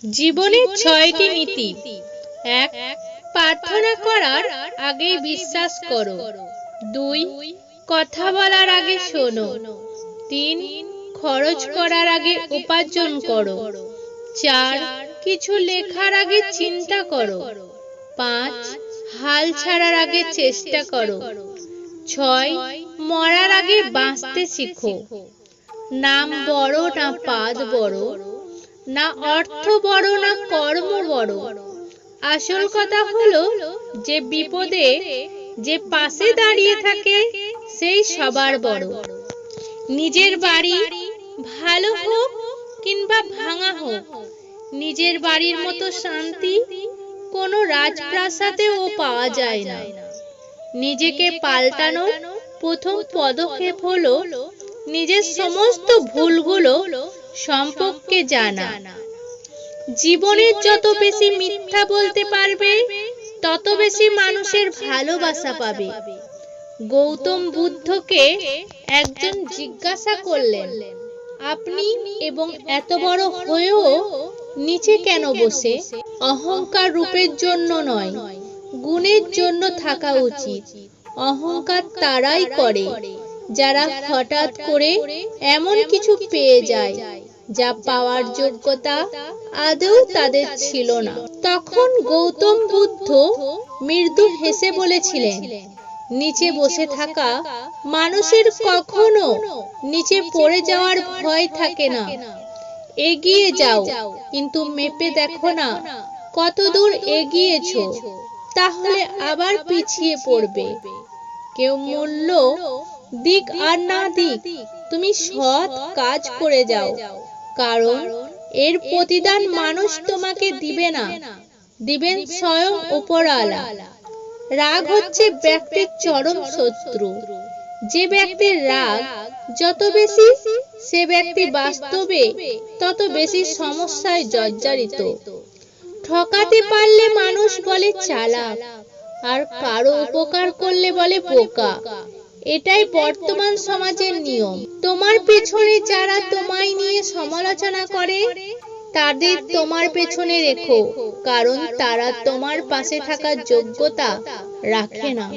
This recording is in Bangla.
জীবনের ৬টি নীতি। ১. প্রার্থনা করার আগেই বিশ্বাস করো। ২. কথা বলার আগে শোনো। ৩. খরচ করার আগে উপার্জন করো। ৪. কিছু লেখার আগে চিন্তা করো। ৫. হাল ছাড়ার আগে চেষ্টা করো। ৬. মরার আগে বাঁচতে শিখো। নাম বড় না পাদ বড়, না অর্থ বড় না কর্ম বড়, আসল কথা হলো যে বিপদে যে পাশে দাঁড়িয়ে থাকে সেই সবার বড়। নিজের বাড়ি ভালো হোক কিংবা ভাঙা হোক, নিজের বাড়ির মতো শান্তি কোনো রাজপ্রাসাদেও পাওয়া যায় না। নিজেকে পাল্টানোর প্রথম পদক্ষেপ হলো নিজের সমস্ত ভুলগুলো সম্পর্কে জানা। জীবনের যত বেশি মিথ্যা বলতে পারবে তত বেশি মানুষের ভালোবাসা পাবে। গৌতম বুদ্ধকে একজন জিজ্ঞাসা করলেন, আপনি এবং এত বড় হয়েও নিচে কেন বসে? অহংকার রূপের জন্য নয়, গুণের জন্য থাকা উচিত। অহংকার তারাই করে যারা হঠাৎ করে এমন কিছু পেয়ে যায় যা পাওয়ার যোগ্যতা আদৌ তাদের ছিল না। তখন গৌতম বুদ্ধ মৃদু হেসে বলেছিলেন, নিচে বসে থাকা মানুষের কখনো নিচে পড়ে যাওয়ার ভয় থাকে না। এগিয়ে যাও, কিন্তু মেপে দেখো না কত দূর এগিয়েছো, তাহলে আবার পিছিয়ে পড়বে। কেউ মূল্য দিক আর না দিক, তুমি সৎ কাজ করে যাও, কারণ এর প্রতিদান মানুষ তোমাকে দিবে না, দিবেন স্বয়ং উপরওয়ালা। রাগ হচ্ছে ব্যক্তির চরম শত্রু। যে ব্যক্তির রাগ যত বেশি, সে ব্যক্তি বাস্তবে তত বেশি সমস্যায় জর্জরিত। ঠকাতে পারলে মানুষ বলে চালাক, আর কারো উপকার করলে বলে বোকা। এটাই বর্তমান সমাজের নিয়ম। তোমার পেছনে যারা তোমায় নিয়ে সমালোচনা করে তাদের তোমার পেছনে রেখো, কারণ তারা তোমার পাশে থাকার যোগ্যতা রাখে না।